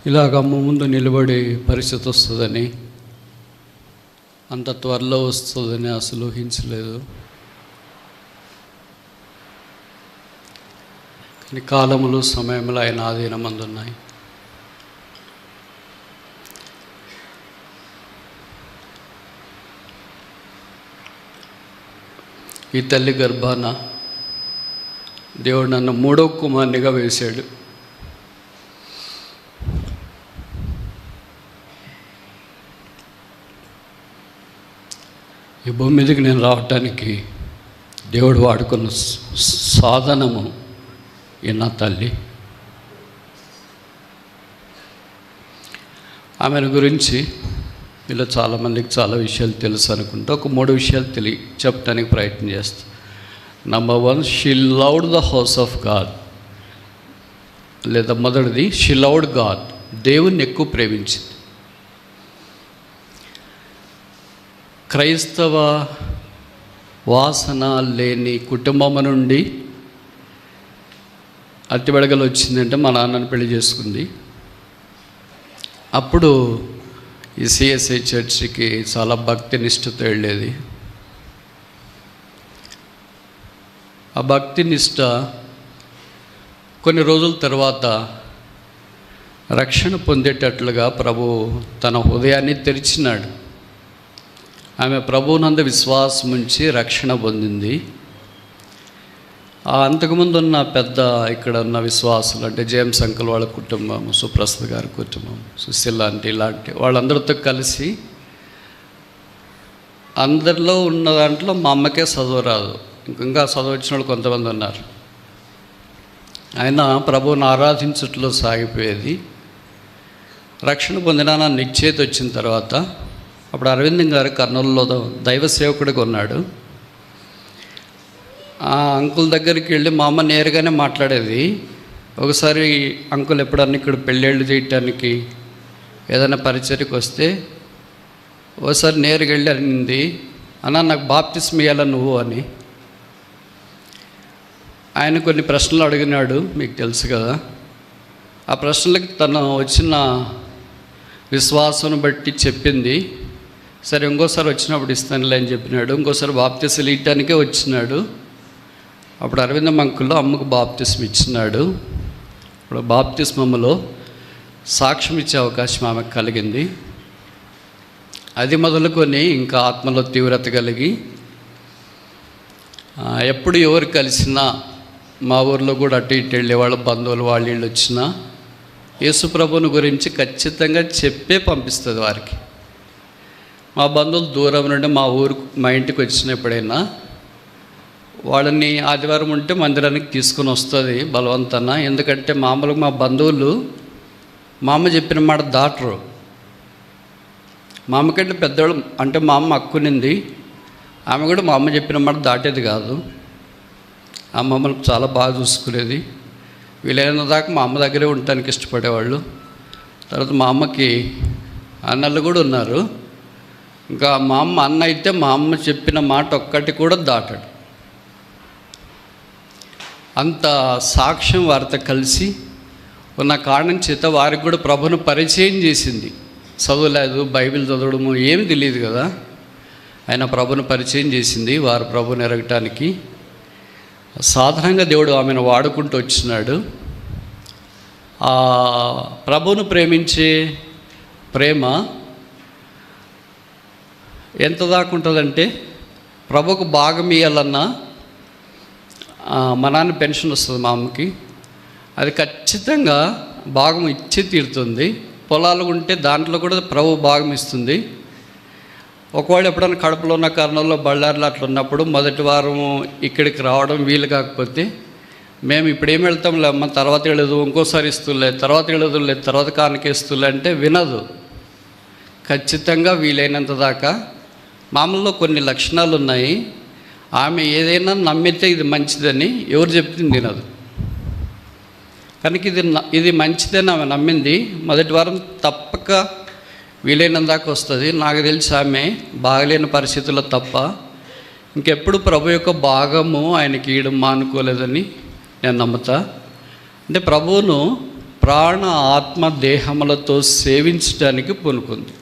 ఇలాగ అమ్మ ముందు నిలబడే పరిస్థితి వస్తుందని, అంత త్వరలో వస్తుందని అసలు ఊహించలేదు. కానీ కాలములు సమయములు ఆయన ఆధీనమందు ఉన్నాయి. ఈ తల్లి గర్భాన దేవుడు నన్ను 3వ కుమారునిగా వేశాడు. ఈ భూమి మీదకి నేను రావటానికి దేవుడు వాడుకున్న సాధనము ఈ నా తల్లి. ఆమెను గురించి ఇలా చాలామందికి చాలా విషయాలు తెలుసు అనుకుంటా. ఒక 3 విషయాలు చెప్పడానికి ప్రయత్నం చేస్తాను. Number 1, she loved the house of God. లేదా మొదటిది, షీ లవ్డ్ గాడ్. దేవుణ్ణి ఎక్కువ ప్రేమించింది. క్రైస్తవ వాసన లేని కుటుంబం నుండి అత్తిబెడగలు వచ్చిందంటే మా నాన్నని పెళ్లి చేసుకుంది. అప్పుడు ఈ సిఎస్ఐ చర్చికి చాలా భక్తి నిష్ఠతో వెళ్ళేది. ఆ భక్తి నిష్ఠ కొన్ని రోజుల తర్వాత రక్షణ పొందేటట్లుగా ప్రభు తన హృదయాన్ని తెరిచినాడు. ఆమె ప్రభువునందు విశ్వాసం ఉంచి రక్షణ పొందింది. అంతకుముందు ఉన్న పెద్ద ఇక్కడ ఉన్న విశ్వాసులు అంటే జేమ్స్ అంకుల్ వాళ్ళ కుటుంబం, సుప్రసాద్ గారి కుటుంబం, సుశీల్ ఇలాంటి వాళ్ళందరితో కలిసి అందరిలో ఉన్న దాంట్లో మా అమ్మకే చదువు రాదు, ఇంకా చదువు వచ్చిన వాళ్ళు కొంతమంది ఉన్నారు. ఆయన ప్రభువుని ఆరాధించట్లో సాగిపోయేది. రక్షణ పొందిన నా నిశ్చేత వచ్చిన తర్వాత అప్పుడు అరవిందం గారు కర్నూలులో దైవ సేవకుడిగా ఉన్నాడు. ఆ అంకుల్ దగ్గరికి వెళ్ళి మా అమ్మ నేరుగానే మాట్లాడేది. ఒకసారి అంకుల్ ఎప్పుడన్నా ఇక్కడ పెళ్ళిళ్ళు చేయటానికి ఏదైనా పరిచర్యకు వస్తే ఒకసారి నేరుగా వెళ్ళి అనింది, అన్న నాకు బాప్తిస్మం ఇయ్యాల నువ్వు అని. ఆయన కొన్ని ప్రశ్నలు అడిగినాడు, మీకు తెలుసు కదా. ఆ ప్రశ్నలకి తను వచ్చిన విశ్వాసం బట్టి చెప్పింది. సరే ఇంకోసారి వచ్చినప్పుడు ఇస్తానులే అని చెప్పినాడు. ఇంకోసారి బాప్తిస్మం ఇవ్వటానికే వచ్చినాడు. అప్పుడు అరవింద అంకుల్లో అమ్మకు బాప్తిస్మం ఇచ్చినాడు. ఇప్పుడు బాప్తిస్మములో సాక్ష్యం ఇచ్చే అవకాశం ఆమెకు కలిగింది. అది మొదలుకొని ఇంకా ఆత్మలో తీవ్రత కలిగి ఎప్పుడు ఎవరు కలిసినా, మా ఊర్లో కూడా అటు ఇటు వెళ్ళేవాళ్ళు బంధువులు వాళ్ళు వీళ్ళు వచ్చినా యేసుప్రభుని గురించి ఖచ్చితంగా చెప్పే పంపిస్తుంది వారికి. మా బంధువులు దూరం నుండి మా ఇంటికి వచ్చినప్పుడైనా వాళ్ళని ఆదివారం ఉంటే మందిరానికి తీసుకుని వస్తుంది బలవంతాన. ఎందుకంటే మామూలుగా మా బంధువులు మా అమ్మ చెప్పిన మాట దాటరు. మా అమ్మకంటే పెద్దవాళ్ళు అంటే మా అమ్మ అక్కునింది, ఆమె కూడా మా అమ్మ చెప్పిన మాట దాటేది కాదు. ఆ మమ్మల్ని చాలా బాగా చూసుకునేది. వీలైన దాకా మా అమ్మ దగ్గరే ఉండటానికి ఇష్టపడేవాళ్ళు. తర్వాత మా అమ్మకి అన్నలు కూడా ఉన్నారు. ఇంకా మా అమ్మ అన్న అయితే మా అమ్మ చెప్పిన మాట ఒక్కటి కూడా దాటాడు. అంత సాక్ష్యం వారితో కలిసి ఉన్న కారణం చేత వారికి కూడా ప్రభును పరిచయం చేసింది. చదవలేదు, బైబిల్ చదవడము ఏమి తెలియదు కదా. ఆయన ప్రభును పరిచయం చేసింది వారు ప్రభుని ఎరగటానికి. సాధారణంగా దేవుడు ఆమెను వాడుకుంటూ వచ్చినాడు. ఆ ప్రభును ప్రేమించే ప్రేమ ఎంత దాకా ఉంటుందంటే, ప్రభుకు భాగం ఇవ్వాలన్నా మా నాన్న పెన్షన్ వస్తుంది మా అమ్మకి, అది ఖచ్చితంగా భాగం ఇచ్చి తీరుతుంది. పొలాలు ఉంటే దాంట్లో కూడా ప్రభు భాగం ఇస్తుంది. ఒకవేళ ఎప్పుడైనా కడపలో ఉన్న కర్నూలులో బళ్ళారులో అట్లా ఉన్నప్పుడు మొదటి వారం ఇక్కడికి రావడం వీలు కాకపోతే మేము ఇప్పుడు ఏమి వెళ్తాంలే అమ్మ, తర్వాత వెళ్ళదు, ఇంకోసారి ఇస్తులే, తర్వాత వెళ్ళదులే, తర్వాత కానుకేస్తులే అంటే వినదు. ఖచ్చితంగా వీలైనంత దాకా. మామూలులో కొన్ని లక్షణాలు ఉన్నాయి. ఆమె ఏదైనా నమ్మితే ఇది మంచిదని ఎవరు చెప్తుంది వినదు. కనుక ఇది మంచిదని ఆమె నమ్మింది. మొదటి వారం తప్పక వీలైనంత దాకా వస్తుంది. నాకు తెలిసి ఆమె బాగలేని పరిస్థితుల్లో తప్ప ఇంకెప్పుడు ప్రభు యొక్క భాగము ఆయనకి ఇవ్వడం మానుకోలేదని నేను నమ్ముతా. అంటే ప్రాణ ఆత్మ దేహములతో సేవించడానికి పూనుకుంది.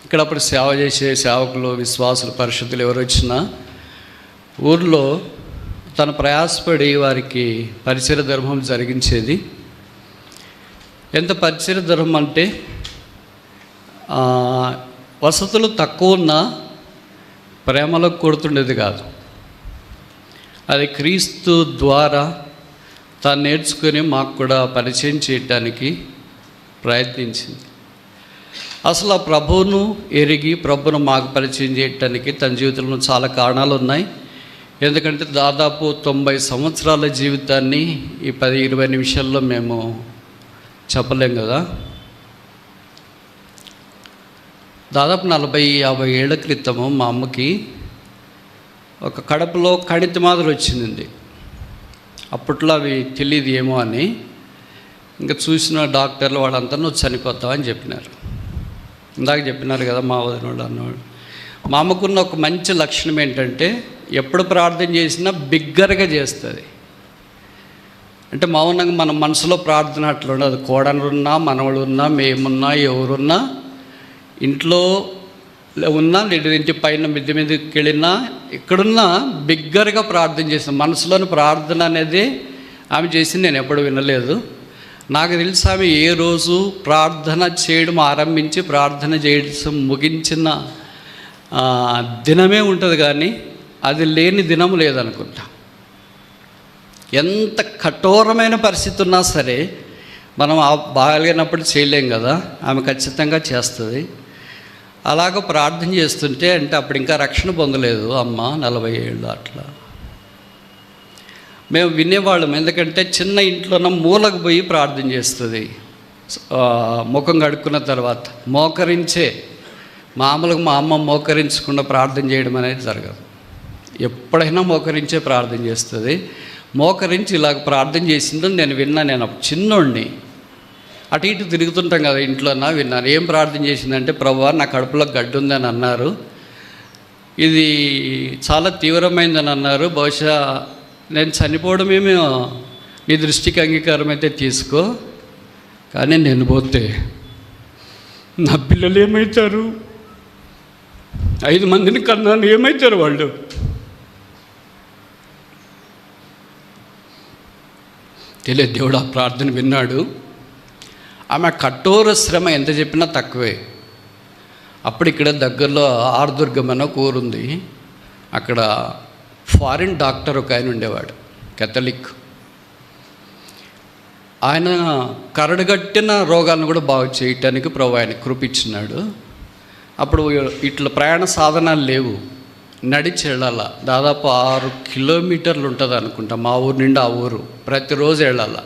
ఇక్కడ అప్పుడు సేవ చేసే సేవకులు, విశ్వాసులు, పరిశుద్ధులు ఎవరు వచ్చినా ఊర్లో తను ప్రయాసపడి వారికి పరిచయ ధర్మం జరిగించేది. ఎంత పరిచయ ధర్మం అంటే వసతులు తక్కువ ఉన్నా ప్రేమలో కొడుతుండేది కాదు. అది క్రీస్తు ద్వారా తాను నేర్చుకుని మాకు కూడా పరిచయం చేయడానికి ప్రయత్నించింది. అసలు ఆ ప్రభువును ఎరిగి ప్రభువును మాకు పరిచయం చేయడానికి తన జీవితంలో చాలా కారణాలు ఉన్నాయి. ఎందుకంటే దాదాపు 90 సంవత్సరాల జీవితాన్ని ఈ 10-20 నిమిషాల్లో మేము చెప్పలేం కదా. దాదాపు 40-50 ఏళ్ల క్రితము మా అమ్మకి ఒక కడుపులో కణితి మాదిరి వచ్చింది. అప్పట్లో అవి తెలియదు ఏమో అని, ఇంకా చూసిన డాక్టర్లు వాళ్ళంతా నువ్వు చనిపోతావని చెప్పినారు. ఇందాక చెప్పినారు కదా మా వదిన వాళ్ళు అన్నవాడు. మా అమ్మకున్న ఒక మంచి లక్షణం ఏంటంటే ఎప్పుడు ప్రార్థన చేసినా బిగ్గరగా చేస్తుంది. అంటే మౌనంగా మన మనసులో ప్రార్థన అట్లా ఉండదు. కోడనున్నా, మనవడున్నా, మేమున్నా, ఎవరున్నా, ఇంట్లో ఉన్నా, లేదా ఇంటి పైన మిద్దె మీదకి వెళ్ళినా, ఎక్కడున్నా బిగ్గరగా ప్రార్థన చేస్తాను. మనసులోని ప్రార్థన అనేది ఆమె చేసింది నేను ఎప్పుడు వినలేదు. నాకు తెలిసి ఆమె ఏ రోజు ప్రార్థన చేయడం ఆరంభించి ప్రార్థన చేయడం ముగించిన దినమే ఉంటుంది, కానీ అది లేని దినం లేదనుకుంటా. ఎంత కఠోరమైన పరిస్థితి ఉన్నా సరే మనం బాగాలేనప్పుడు చేయలేం కదా, ఆమె ఖచ్చితంగా చేస్తుంది. అలాగ ప్రార్థన చేస్తుంటే, అంటే అప్పుడు ఇంకా రక్షణ పొందలేదు అమ్మ, 40 ఏళ్ళు అట్లా. మేము వినేవాళ్ళం. ఎందుకంటే చిన్న ఇంట్లోన మూలకు పోయి ప్రార్థన చేస్తుంది. ముఖం కడుక్కున్న తర్వాత మోకరించే, మామూలుగా మా అమ్మ మోకరించకుండా ప్రార్థన చేయడం అనేది జరగదు. ఎప్పుడైనా మోకరించే ప్రార్థన చేస్తుంది. మోకరించి ఇలాగ ప్రార్థన చేసిందని నేను విన్నాను. నేను చిన్నోడిని, అటు ఇటు తిరుగుతుంటాం కదా ఇంట్లో, విన్నాను. ఏం ప్రార్థన చేసిందంటే, ప్రభువా నా కడుపులో గడ్డి ఉందని అన్నారు, ఇది చాలా తీవ్రమైందని అన్నారు, బహుశా నేను చనిపోవడమేమో నీ దృష్టికి అంగీకారం అయితే తీసుకో, కానీ నేను పోతే నా పిల్లలు ఏమవుతారు, 5 మందిని కన్నాను, ఏమవుతారు వాళ్ళు? తెలియదు. దేవుడు ఆ ప్రార్థన విన్నాడు. ఆమె కఠోర శ్రమ ఎంత చెప్పినా తక్కువే. అప్పుడు ఇక్కడ దగ్గరలో ఆర్దుర్గం అనే ఊరుంది. అక్కడ ఫారిన్ డాక్టర్ ఒక ఆయన ఉండేవాడు, కేథలిక్. ఆయన కరడుగట్టిన రోగాలను కూడా బాగు చేయటానికి ప్రభు ఆయన కృపించినాడు. అప్పుడు ఇట్లా ప్రయాణ సాధనాలు లేవు, నడిచి వెళ్ళాల. దాదాపు 6 కిలోమీటర్లు ఉంటుంది అనుకుంటా మా ఊరు నుండి ఆ ఊరు, ప్రతిరోజు వెళ్ళాల.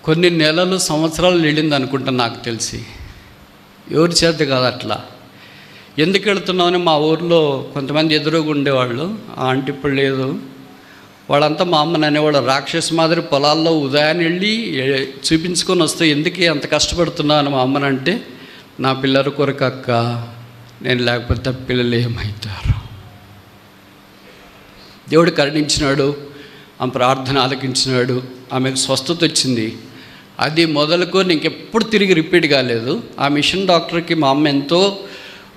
కొన్ని నెలలు, సంవత్సరాలు వెళ్ళింది అనుకుంటా నాకు తెలిసి. ఎవరి చేత కాదు అట్లా. ఎందుకు వెళుతున్నామని మా ఊర్లో కొంతమంది ఎదురుగా ఉండేవాళ్ళు. ఆ ఆంటీ ఇప్పుడు లేదు. వాళ్ళంతా మా అమ్మని అనేవాళ్ళు, రాక్షసు మాదిరి పొలాల్లో ఉదయాన్ని వెళ్ళి చూపించుకొని వస్తే ఎందుకు అంత కష్టపడుతున్నావు అని మా అమ్మని అంటే, నా పిల్లల కొరకు అక్క, నేను లేకపోతే పిల్లలు ఏమవుతారు. దేవుడు కరుణించినాడు, ఆమె ప్రార్థన ఆలకించినాడు, ఆమెకు స్వస్థత వచ్చింది. అది మొదలుకొని ఇంకెప్పుడు తిరిగి రిపీట్ కాలేదు. ఆ మిషన్ డాక్టర్కి మా అమ్మ ఎంతో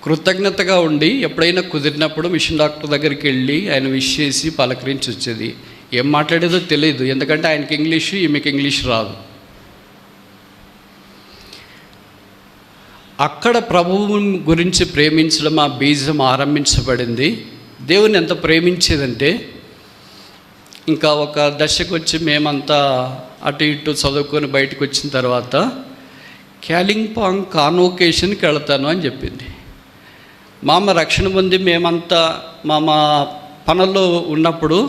కృతజ్ఞతగా ఉండి ఎప్పుడైనా కుదిరినప్పుడు మిషన్ డాక్టర్ దగ్గరికి వెళ్ళి ఆయన విష్ చేసి పలకరించి వచ్చేది. ఏం మాట్లాడేదో తెలియదు, ఎందుకంటే ఆయనకి ఇంగ్లీషు, ఈమెకి ఇంగ్లీష్ రాదు. అక్కడ ప్రభువు గురించి ప్రేమించడం ఆ బీజం ఆరంభించబడింది. దేవుని ఎంత ప్రేమించేదంటే, ఇంకా ఒక దశకు వచ్చి మేమంతా అటు ఇటు చదువుకొని బయటకు వచ్చిన తర్వాత క్యాలింపాంగ్ కాన్వొకేషన్కి వెళ్తాను అని చెప్పింది. మా అమ్మ రక్షణ పొంది మేమంతా మా పనుల్లో ఉన్నప్పుడు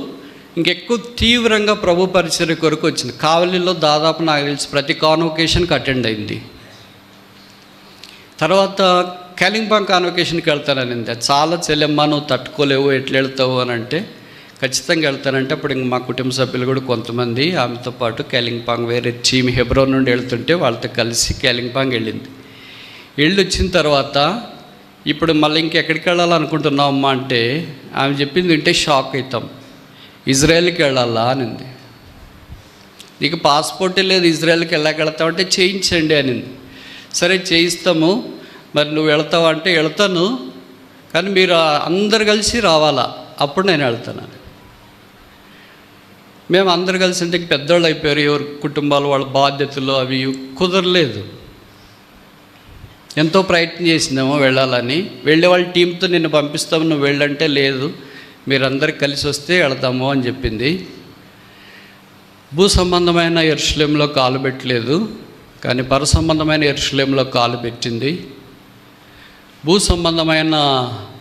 ఇంకెక్కువ తీవ్రంగా ప్రభు పరిచర్య కొరకు వచ్చింది. కావలిలో దాదాపు నాకు తెలిసి ప్రతి కాన్వొకేషన్కి అటెండ్ అయింది. తర్వాత క్యాలింపాంగ్ కాన్వొకేషన్కి వెళ్తాననింది. చాలా చెల్లెమ్మ నువ్వు తట్టుకోలేవు, ఎట్లా వెళ్తావు అని అంటే, ఖచ్చితంగా వెళ్తానంటే అప్పుడు ఇంక మా కుటుంబ సభ్యులు కూడా కొంతమంది ఆమెతో పాటు క్యాలింపాంగ్ వేరే హెబ్రోన్ నుండి వెళ్తుంటే వాళ్ళతో కలిసి క్యాలింపాంగ్ వెళ్ళింది. వెళ్ళి వచ్చిన తర్వాత ఇప్పుడు మళ్ళీ ఇంకెక్కడికి వెళ్ళాలనుకుంటున్నావు అమ్మా అంటే, ఆమె చెప్పింది వింటే షాక్ అవుతాం, ఇజ్రాయెల్కి వెళ్ళాలా అనింది. నీకు పాస్పోర్టే లేదు, ఇజ్రాయెల్కి వెళ్తావంటే చేయించండి అనింది. సరే చేయిస్తాము, మరి నువ్వు వెళ్తావా అంటే వెళ్తాను, కానీ మీరు అందరు కలిసి రావాలా, అప్పుడు నేను వెళ్తాను. మేము అందరు కలిసి అంటే పెద్దవాళ్ళు అయిపోయారు, ఎవరి కుటుంబాలు వాళ్ళ బాధ్యతలు అవి కుదరలేదు. ఎంతో ప్రయత్నం చేసినామో వెళ్ళాలని. వెళ్ళే వాళ్ళ టీంతో నిన్ను పంపిస్తాము, నువ్వు వెళ్ళంటే లేదు, మీరందరు కలిసి వస్తే వెళతాము అని చెప్పింది. భూ సంబంధమైన యెరూషలేములో కాలు పెట్టలేదు, కానీ పర సంబంధమైన యెరూషలేములో కాలు పెట్టింది. భూ సంబంధమైన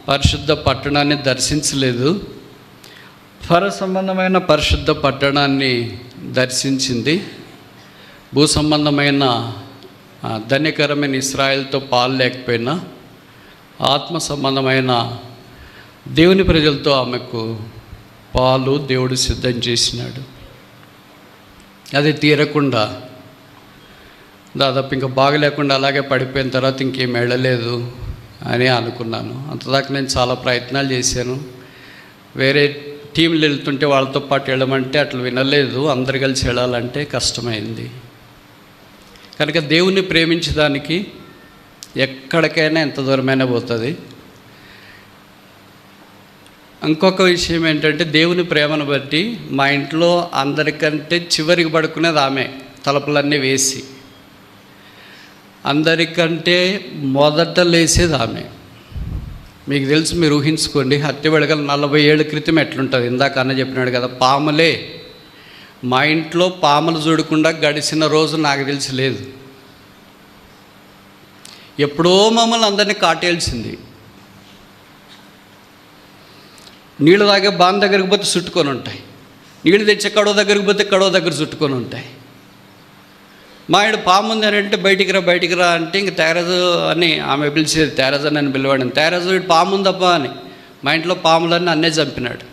పరిశుద్ధ పట్టణాన్ని దర్శించలేదు, పర సంబంధమైన పరిశుద్ధ పట్టణాన్ని దర్శించింది. భూ సంబంధమైన ధన్యకరమైన ఇశ్రాయేలుతో పాలు లేకపోయినా ఆత్మ సంబంధమైన దేవుని ప్రజలతో ఆమెకు పాలు దేవుడు సిద్ధం చేసినాడు. అది తీరకుండా దాదాపు ఇంకా బాగలేకుండా అలాగే పడిపోయిన తర్వాత ఇంకేం వెళ్ళలేదు అని అనుకున్నాను. అంతదాకా నేను చాలా ప్రయత్నాలు చేశాను. వేరే టీంలు వెళ్తుంటే వాళ్ళతో పాటు వెళ్ళమంటే అట్లా వినలేదు. అందరు కలిసి వెళ్ళాలంటే కష్టమైంది. కనుక దేవుణ్ణి ప్రేమించడానికి ఎక్కడికైనా ఎంత దూరమైనా పోతుంది. ఇంకొక విషయం ఏంటంటే, దేవుని ప్రేమను బట్టి మా ఇంట్లో అందరికంటే చివరికి పడుకునేది ఆమె, తలుపులన్నీ వేసి. అందరికంటే మొదట లేసేది ఆమె. మీకు తెలుసు, మీరు ఊహించుకోండి, హత్య వెడగల 40 ఏళ్ళ క్రితం ఎట్లుంటుంది. ఇందాక అన్న చెప్పినాడు కదా, పాములే. మా ఇంట్లో పాములు చూడకుండా గడిచిన రోజు నాకు తెలిసి లేదు. ఎప్పుడో మమ్మల్ని అందరినీ కాటేల్సింది. నీళ్ళు తాగే బాన్ దగ్గరికి పోతే చుట్టుకొని ఉంటాయి, నీళ్ళు తెచ్చే కడవ దగ్గరికి పోతే కడవ దగ్గర చుట్టుకొని ఉంటాయి. మా ఇంటి పాము ఉంది అని అంటే బయటికి రా అంటే ఇంక తేరజు అని ఆమె పిలిచేది, తేరజు అని పిలవాడు. తేరజు ఇటు పాము ఉందప్ప అని. మా ఇంట్లో పాములన్నీ అన్నే చంపినాడు.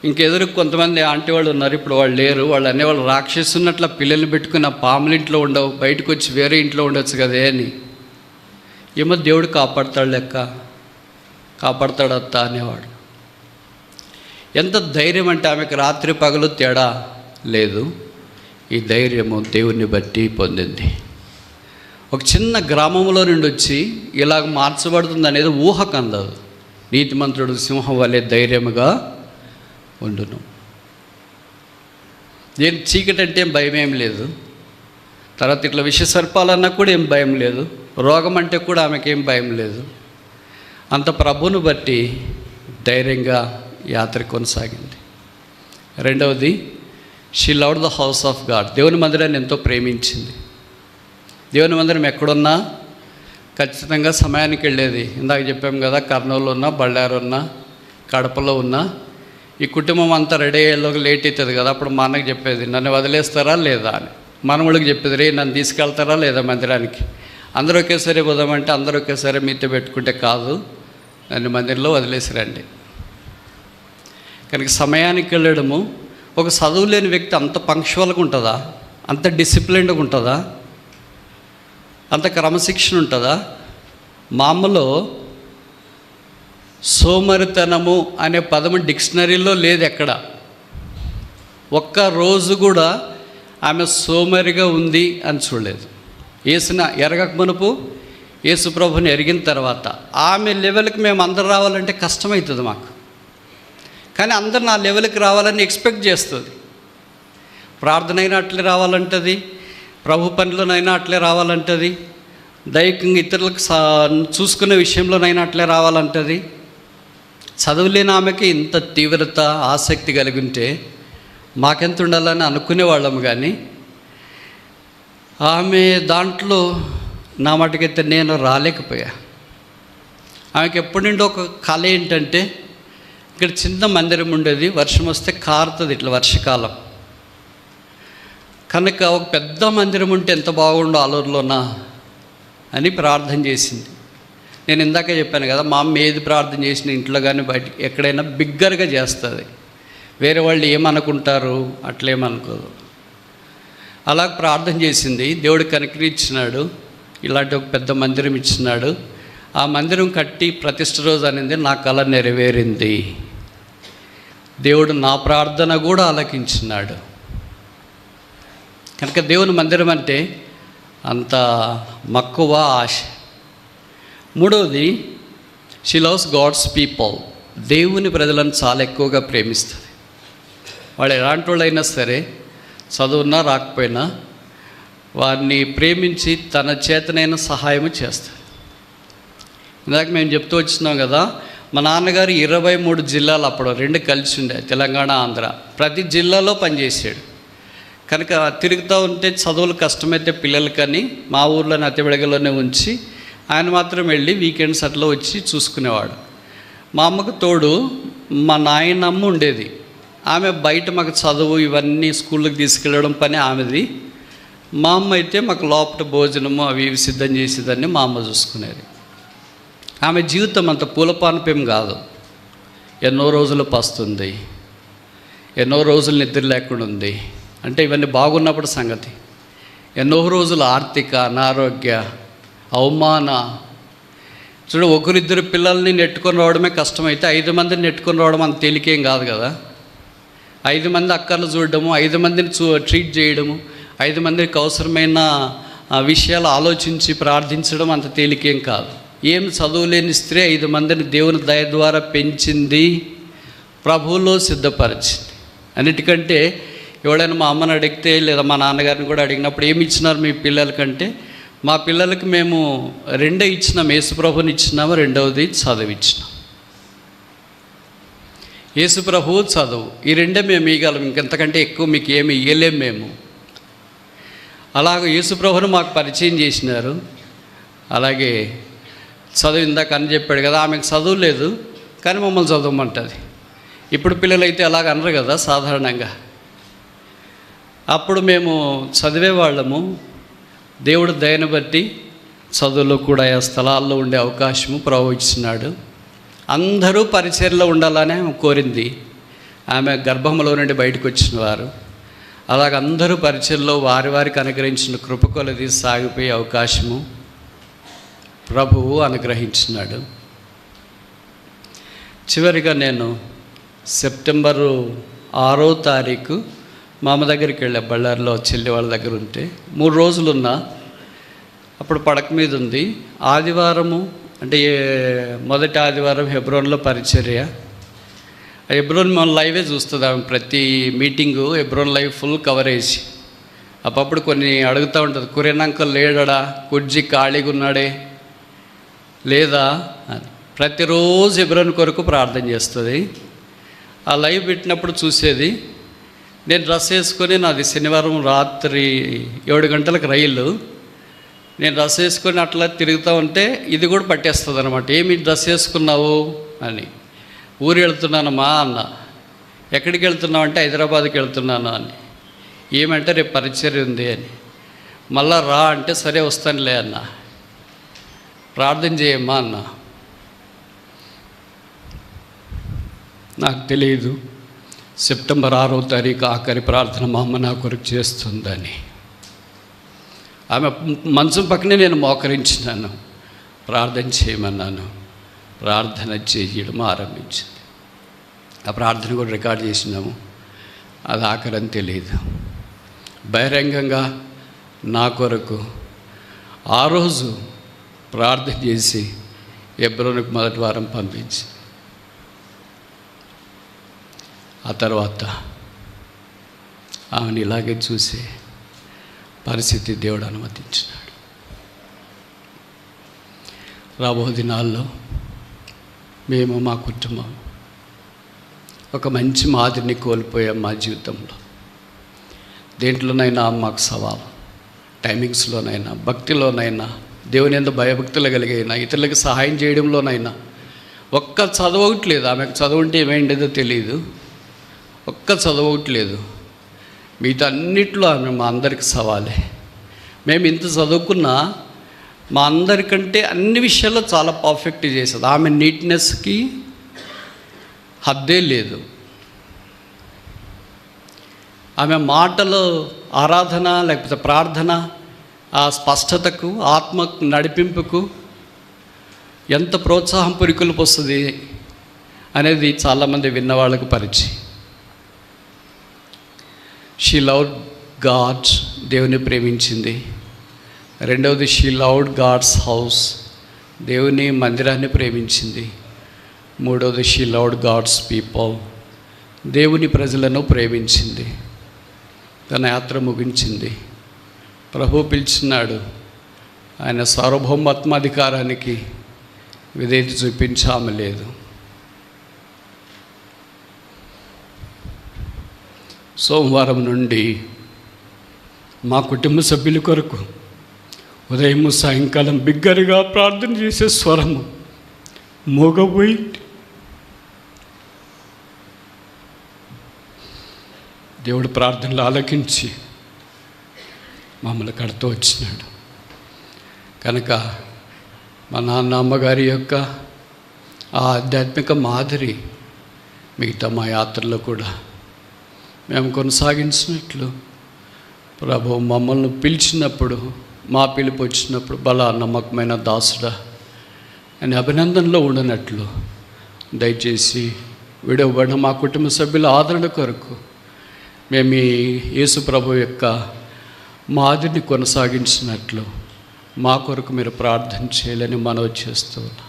ఇంకెదురు కొంతమంది ఆంటీ వాళ్ళు ఉన్నారు, ఇప్పుడు వాళ్ళు లేరు. వాళ్ళు అనేవాళ్ళు రాక్షసున్నట్ల పిల్లల్ని పెట్టుకుని ఆ పాముల ఇంట్లో ఉండవు, బయటకు వచ్చి వేరే ఇంట్లో ఉండొచ్చు కదే అని. ఏమో దేవుడు కాపాడుతాడు లెక్క, కాపాడుతాడు అత్త అనేవాడు. ఎంత ధైర్యం అంటే ఆమెకు రాత్రి పగలు తేడా లేదు. ఈ ధైర్యము దేవుణ్ణి బట్టి పొందింది. ఒక చిన్న గ్రామంలో నుండి వచ్చి ఇలాగ మార్చబడుతుంది అనేది ఊహకు అందదు. నీతిమంతుడు సింహం వలె ధైర్యముగా ఉండును. దేని చీకటి అంటే ఏం భయం ఏం లేదు. తర్వాత ఇట్లా విష సర్పాలన్నా కూడా ఏం భయం లేదు. రోగం అంటే కూడా ఆమెకేం భయం లేదు. అంత ప్రభువును బట్టి ధైర్యంగా యాత్ర కొనసాగింది. రెండవది, she loved the house of God. దేవుని మందిరాన్ని ఎంతో ప్రేమించింది. దేవుని మందిరం ఎక్కడున్నా ఖచ్చితంగా సమయానికి వెళ్ళేది. ఇందాక చెప్పాం కదా, కర్నూలు ఉన్నా, బళ్ళారు ఉన్నా, కడపలో ఉన్నా, ఈ కుటుంబం అంతా రెడీ అయ్యేలోకి లేట్ అవుతుంది కదా. అప్పుడు మా అన్నకి చెప్పేది, నన్ను వదిలేస్తారా లేదా అని. మనవాళ్ళకి చెప్పేది, రే నన్ను తీసుకెళ్తారా లేదా మందిరానికి. అందరూ ఒకేసారి పోదామంటే అందరూ ఒకేసారి మీతో పెట్టుకుంటే కాదు, నన్ను మందిరంలో వదిలేసిరండి. కనుక సమయానికి వెళ్ళడము. ఒక చదువు లేని వ్యక్తి అంత పంక్చువల్గా ఉంటుందా? అంత డిసిప్లిన్డ్గా ఉంటుందా? అంత క్రమశిక్షణ ఉంటుందా? మామూలు సోమరితనము అనే పదము డిక్షనరీలో లేదు ఎక్కడ. ఒక్క రోజు కూడా ఆమె సోమరిగా ఉంది అని చూడలేదు. యేసున ఎరగక మునుపు, యేసు ప్రభుని ఎరిగిన తర్వాత ఆమె లెవెల్కి మేము అందరు రావాలంటే కష్టమవుతుంది మాకు. కానీ అందరు నా లెవెల్కి రావాలని ఎక్స్పెక్ట్ చేస్తుంది. ప్రార్థన అయినా అట్లే రావాలంటుంది, ప్రభు పనిలోనైనా అట్లే రావాలంటుంది, దైహికంగా ఇతరులకు చూసుకునే విషయంలోనైనా అట్లే రావాలంటుంది. చదువులేని ఆమెకి ఇంత తీవ్రత, ఆసక్తి కలిగి ఉంటే మాకెంత ఉండాలని అనుకునేవాళ్ళము. కానీ ఆమె దాంట్లో నా మటుకైతే నేను రాలేకపోయా. ఆమెకి ఎప్పటి నుండి ఒక కళ ఏంటంటే, ఇక్కడ చిన్న మందిరం ఉండేది, వర్షం వస్తే కారుతుంది ఇట్లా వర్షకాలం. కనుక ఒక పెద్ద మందిరం ఉంటే ఎంత బాగుండో ఆలూరులోనా అని ప్రార్థన చేసింది. నేను ఇందాక చెప్పాను కదా, మా అమ్మ ఏది ప్రార్థన చేసిన ఇంట్లో కానీ బయటికి ఎక్కడైనా బిగ్గరగా చేస్తుంది. వేరే వాళ్ళు ఏమనుకుంటారు అట్లేమనుకోదు. అలా ప్రార్థన చేసింది. దేవుడు కనికరించినాడు, ఇలాంటి ఒక పెద్ద మందిరం ఇచ్చినాడు. ఆ మందిరం కట్టి ప్రతిష్ఠ రోజు అనేది నా కళ నెరవేరింది. దేవుడు నా ప్రార్థన కూడా ఆలకించినాడు. కనుక దేవుని మందిరం అంటే అంత మక్కువ, ఆశ. మూడవది, షీ లవ్స్ గాడ్స్ పీపుల్. దేవుని ప్రజలను చాలా ఎక్కువగా ప్రేమిస్తుంది. వాళ్ళు ఎలాంటి వాళ్ళైనా సరే, చదువున్నా రాకపోయినా వారిని ప్రేమించి తన చేతనైన సహాయము చేస్తుంది. ఇందాక మేము చెప్తూ వచ్చినాం కదా, మా నాన్నగారు 23 జిల్లాలు అప్పుడు 2 కలిసి ఉండే, తెలంగాణ, ఆంధ్ర. ప్రతి జిల్లాలో పనిచేసాడు. కనుక తిరుగుతూ ఉంటే చదువులు కష్టమైతే పిల్లలకని మా ఊర్లోనే అతిబెడగలోనే ఉంచి ఆయన మాత్రం వెళ్ళి వీకెండ్స్ అట్లా వచ్చి చూసుకునేవాడు. మా అమ్మకు తోడు మా నాయనమ్మ ఉండేది. ఆమె బయట మాకు చదువు ఇవన్నీ స్కూళ్ళకి తీసుకెళ్ళడం పని ఆమెది. మా అమ్మ అయితే మాకు లోపల భోజనము అవి ఇవి సిద్ధం చేసేదాన్ని మా అమ్మ చూసుకునేది. ఆమె జీవితం అంత పూలపానపేం కాదు. ఎన్నో రోజులు పస్తుంది, ఎన్నో రోజులు నిద్ర లేకుండా ఉంది. అంటే ఇవన్నీ బాగున్నప్పుడు సంగతి. ఎన్నో రోజులు ఆర్థిక అనారోగ్య అవమాన. చూడు, ఒకరిద్దరు పిల్లల్ని నెట్టుకొని రావడమే కష్టమైతే 5 మందిని నెట్టుకొని రావడం అంత తేలికేం కాదు కదా. 5 మంది అక్కర్లు చూడడము, 5 మందిని ట్రీట్ చేయడము, 5 మందికి అవసరమైన విషయాలు ఆలోచించి ప్రార్థించడం అంత తేలికేం కాదు. ఏం చదువులేని స్త్రీ 5 మందిని దేవుని దయ ద్వారా పెంచింది, ప్రభువులో సిద్ధపరిచింది. అన్నిటికంటే ఎవడైనా మా అమ్మని అడిగితే లేదా మా నాన్నగారిని కూడా అడిగినప్పుడు ఏమి ఇచ్చినారు మీ పిల్లలకంటే, మా పిల్లలకి మేము 2 ఇచ్చినాం. యేసుప్రభుని ఇచ్చినాము, 2వది చదువు ఇచ్చినాం. యేసుప్రభువు, చదువు, ఈ 2 మేము ఇవ్వగలం. ఇంకెంతకంటే ఎక్కువ మీకు ఏమి ఇవ్వలేము మేము. అలాగే యేసుప్రభుని మాకు పరిచయం చేసినారు. అలాగే చదువు ఇందాక అని చెప్పాడు కదా, ఆమెకు చదువు లేదు కానీ మమ్మల్ని చదవమంటుంది. ఇప్పుడు పిల్లలైతే అలాగ అనరు కదా సాధారణంగా. అప్పుడు మేము చదివేవాళ్ళము. దేవుడు దయను బట్టి చదువులో కూడా ఆ స్థలాల్లో ఉండే అవకాశము ప్రభు ఇచ్చినాడు. అందరూ పరిచర్యలో ఉండాలని ఆమె కోరింది. ఆమె గర్భంలో నుండి బయటకు వచ్చిన వారు. అలాగ అందరూ పరిచర్యలో వారి వారికి అనుగ్రహించిన కృప కొలది సాగిపోయే అవకాశము ప్రభువు అనుగ్రహించినాడు. చివరిగా నేను సెప్టెంబరు 6వ తారీఖు మా అమ్మ దగ్గరికి వెళ్ళా. బళ్ళారిలో చెల్లి వాళ్ళ దగ్గర ఉంటే 3 రోజులున్నా. అప్పుడు పడక మీద ఉంది. ఆదివారము అంటే మొదటి ఆదివారం హెబ్రోన్లో పరిచర్య. హెబ్రోన్ మన లైవే చూస్తుంది ఆమె. ప్రతి meeting Hebron live full coverage. అప్పుడు కొన్ని అడుగుతూ ఉంటుంది, కురేనాంకల్ లేడా, కుర్జీ ఖాళీగా ఉన్నాడే లేదా అని. ప్రతిరోజు హెబ్రోన్ కొరకు ప్రార్థన చేస్తుంది. ఆ లైవ్ పెట్టినప్పుడు చూసేది. నేను డ్రెస్ వేసుకొని, నాది శనివారం రాత్రి 7 గంటలకు రైలు. నేను డ్రెస్ వేసుకొని అట్లా తిరుగుతూ ఉంటే ఇది కూడా పట్టేస్తుంది అనమాట. ఏమి డ్రెస్ వేసుకున్నావు అని. ఊరు వెళ్తున్నానమ్మా అన్న. ఎక్కడికి వెళ్తున్నావు అంటే హైదరాబాద్కి వెళ్తున్నాను అని. ఏమంటే రేపు పరిచర్య ఉంది అని. మళ్ళా రా అంటే సరే వస్తానులే అన్న. ప్రార్థన చేయమ్మా అన్న. నాకు తెలియదు సెప్టెంబర్ 6వ తారీఖు ఆఖరి ప్రార్థన మా అమ్మ నా కొరకు చేస్తుందని. ఆమె మంచం పక్కనే నేను మోకరించినాను, ప్రార్థన చేయమన్నాను. ప్రార్థన చేయడం ఆరంభించింది. ఆ ప్రార్థన కూడా రికార్డ్ చేసినాము. అది ఆఖరని తెలియదు. బహిరంగంగా నా కొరకు ఆ రోజు ప్రార్థన చేసి హెబ్రోనుకు మొదటి వారం పంపించి, ఆ తర్వాత ఆమెను ఇలాగే చూసే పరిస్థితి దేవుడు అనుమతించినాడు. రాబో దినాల్లో మేము మా కుటుంబం ఒక మంచి మాదిరిని కోల్పోయాం. మా జీవితంలో దేంట్లోనైనా మాకు సవాలు, టైమింగ్స్లోనైనా, భక్తిలోనైనా, దేవుని యందు భయభక్తులు కలిగైనా, ఇతరులకు సహాయం చేయడంలోనైనా. ఒక్క చదవట్లేదు. ఆమెకు చదువుంటే ఏమైండేదో తెలియదు. ఒక్క చదవట్లేదు. మిగతా అన్నిట్లో ఆమె మా అందరికి సవాలే. మేము ఇంత చదువుకున్నా మా అందరికంటే అన్ని విషయాల్లో చాలా పర్ఫెక్ట్ చేసేది. ఆమె నీట్నెస్కి హద్దే లేదు. ఆమె మాటలో ఆరాధన లేకపోతే ప్రార్థన, ఆ స్పష్టతకు, ఆత్మ నడిపింపుకు ఎంత ప్రోత్సాహం పురికొల్పు వస్తుంది అనేది చాలామంది విన్నవాళ్ళకు పరిచయం. షీ లవ్డ్ గాడ్, దేవుని ప్రేమించింది. రెండవది షీ లవ్డ్ గాడ్స్ హౌస్, దేవుని మందిరాన్ని ప్రేమించింది. మూడవది షీ లవ్డ్ గాడ్స్ పీపుల్, దేవుని ప్రజలను ప్రేమించింది. తన యాత్ర ముగించింది. ప్రభు పిలిచినాడు. ఆయన సార్వభౌమాత్మాధికారానికి విధేయత చూపించాము లేదు. సోమవారం నుండి మా కుటుంబ సభ్యుల కొరకు ఉదయం సాయంకాలం బిగ్గరగా ప్రార్థన చేసే స్వరము మోగబోయి దేవుడు ప్రార్థనలు ఆలకించి మమ్మల్ని కడుతూ వచ్చినాడు. కనుక మా నాన్న అమ్మగారి యొక్క ఆ ఆధ్యాత్మిక మాదిరి మిగతా మా యాత్రలో కూడా మేము కొనసాగించినట్లు ప్రభు మమ్మల్ని పిలిచినప్పుడు, మా పిలుపు వచ్చినప్పుడు బలా నమ్మకమైన దాసుడా అని అభినందనలో ఉండనట్లు దయచేసి విడవబడిన మా కుటుంబ సభ్యుల ఆదరణ కొరకు మేము ఈ యేసు ప్రభు యొక్క మాదిరిని కొనసాగించినట్లు మా కొరకు మీరు ప్రార్థన చేయాలని మనవి చేస్తూ ఉన్నాం.